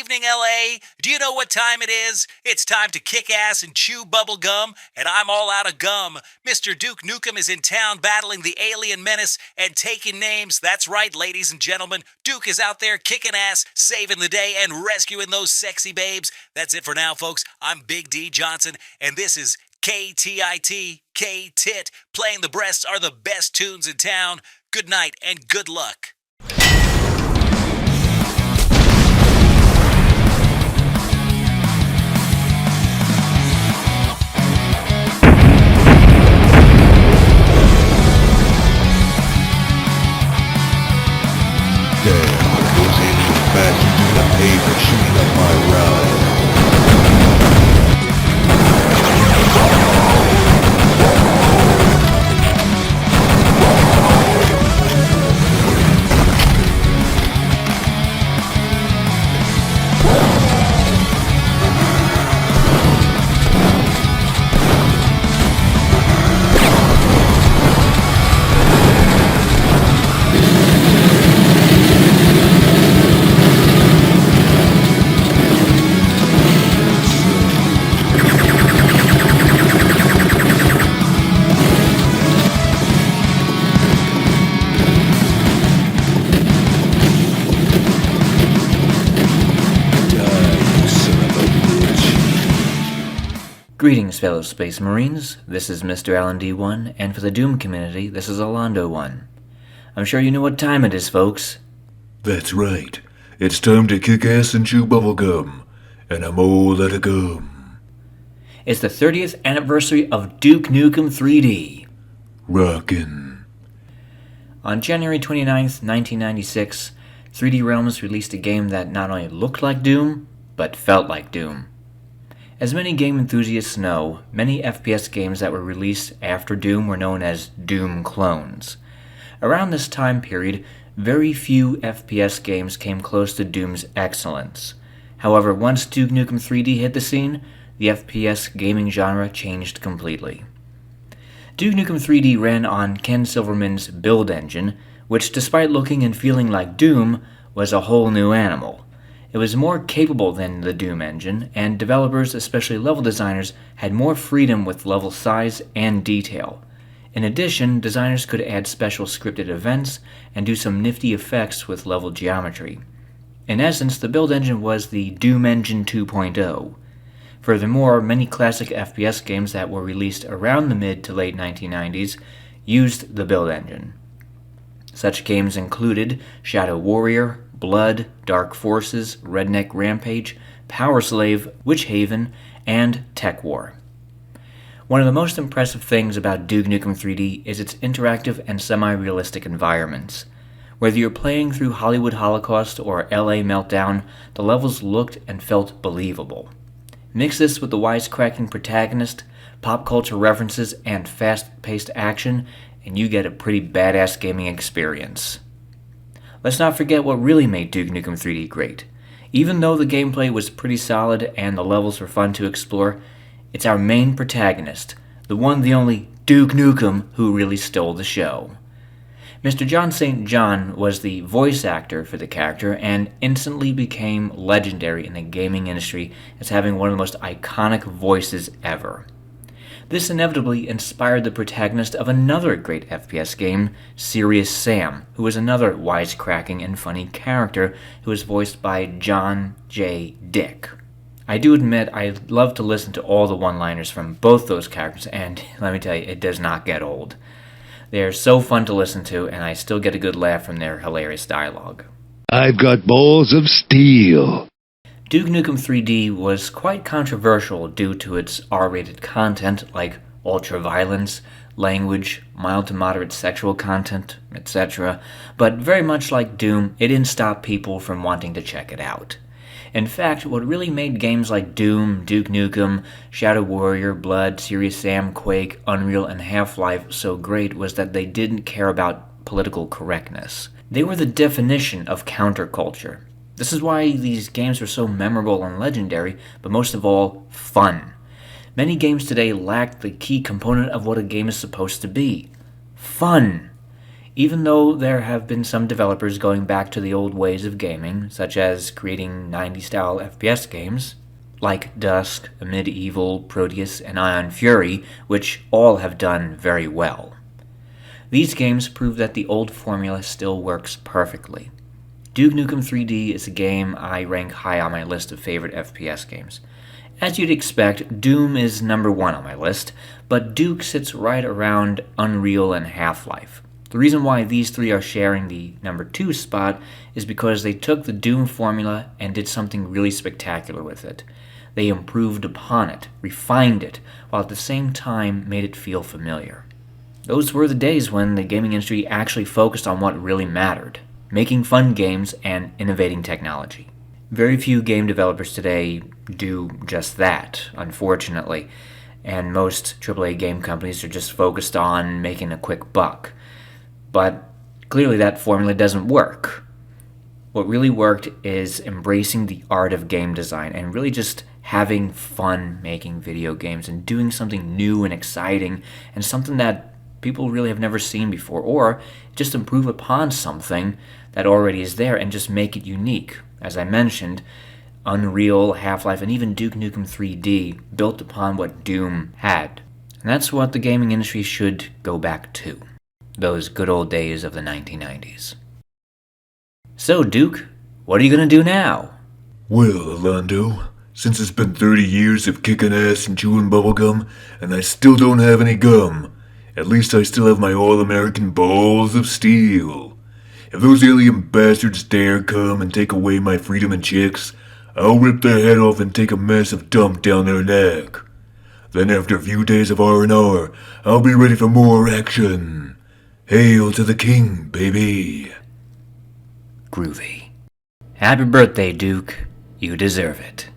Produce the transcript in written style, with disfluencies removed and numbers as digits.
evening, LA. Do you know what time it is? It's time to kick ass and chew bubble gum, and I'm all out of gum. Mr. Duke Nukem is in town battling the alien menace and taking names. That's right, ladies and gentlemen. Duke is out there kicking ass, saving the day, and rescuing those sexy babes. That's it for now, folks. I'm Big D Johnson, and this is KTIT, K-Tit. Playing the breasts are the best tunes in town. Good night and good luck. Shooting up my ride. Greetings, fellow Space Marines. This is Mr. Alan D1, and for the Doom community, this is Alondo1. I'm sure you know what time it is, folks. That's right. It's time to kick ass and chew bubblegum, and I'm all out of gum. It's the 30th anniversary of Duke Nukem 3D. Rockin'. On January 29th, 1996, 3D Realms released a game that not only looked like Doom, but felt like Doom. As many game enthusiasts know, many FPS games that were released after Doom were known as Doom clones. Around this time period, very few FPS games came close to Doom's excellence. However, once Duke Nukem 3D hit the scene, the FPS gaming genre changed completely. Duke Nukem 3D ran on Ken Silverman's build engine, which despite looking and feeling like Doom, was a whole new animal. It was more capable than the Doom engine, and developers, especially level designers, had more freedom with level size and detail. In addition, designers could add special scripted events and do some nifty effects with level geometry. In essence, the build engine was the Doom Engine 2.0. Furthermore, many classic FPS games that were released around the mid to late 1990s used the build engine. Such games included Shadow Warrior, Blood, Dark Forces, Redneck Rampage, Power Slave, Witch Haven, and Tech War. One of the most impressive things about Duke Nukem 3D is its interactive and semi-realistic environments. Whether you're playing through Hollywood Holocaust or LA Meltdown, the levels looked and felt believable. Mix this with the wisecracking protagonist, pop culture references, and fast-paced action, and you get a pretty badass gaming experience. Let's not forget what really made Duke Nukem 3D great. Even though the gameplay was pretty solid and the levels were fun to explore, it's our main protagonist, the one, the only Duke Nukem, who really stole the show. Mr. John St. John was the voice actor for the character and instantly became legendary in the gaming industry as having one of the most iconic voices ever. This inevitably inspired the protagonist of another great FPS game, Serious Sam, who was another wisecracking and funny character who was voiced by John J. Dick. I do admit I love to listen to all the one-liners from both those characters, and let me tell you, it does not get old. They are so fun to listen to, and I still get a good laugh from their hilarious dialogue. I've got balls of steel. Duke Nukem 3D was quite controversial due to its R-rated content like ultra-violence, language, mild to moderate sexual content, etc., but very much like Doom, it didn't stop people from wanting to check it out. In fact, what really made games like Doom, Duke Nukem, Shadow Warrior, Blood, Serious Sam, Quake, Unreal, and Half-Life so great was that they didn't care about political correctness. They were the definition of counterculture. This is why these games are so memorable and legendary, but most of all, fun. Many games today lack the key component of what a game is supposed to be. Fun. Even though there have been some developers going back to the old ways of gaming, such as creating 90s-style FPS games, like Dusk, Medieval, Proteus, and Ion Fury, which all have done very well. These games prove that the old formula still works perfectly. Duke Nukem 3D is a game I rank high on my list of favorite FPS games. As you'd expect, Doom is number 1 on my list, but Duke sits right around Unreal and Half-Life. The reason why these three are sharing the number 2 spot is because they took the Doom formula and did something really spectacular with it. They improved upon it, refined it, while at the same time made it feel familiar. Those were the days when the gaming industry actually focused on what really mattered, making fun games and innovating technology. Very few game developers today do just that, unfortunately, and most AAA game companies are just focused on making a quick buck. But clearly that formula doesn't work. What really worked is embracing the art of game design and really just having fun making video games and doing something new and exciting and something that people really have never seen before, or just improve upon something that already is there and just make it unique. As I mentioned, Unreal, Half-Life, and even Duke Nukem 3D built upon what Doom had. And that's what the gaming industry should go back to. Those good old days of the 1990s. So, Duke, what are you going to do now? Well, Orlando, since it's been 30 years of kicking ass and chewing bubblegum, and I still don't have any gum, at least I still have my all-American balls of steel. If those alien bastards dare come and take away my freedom and chicks, I'll rip their head off and take a massive dump down their neck. Then after a few days of R&R, I'll be ready for more action. Hail to the king, baby. Groovy. Happy birthday, Duke. You deserve it.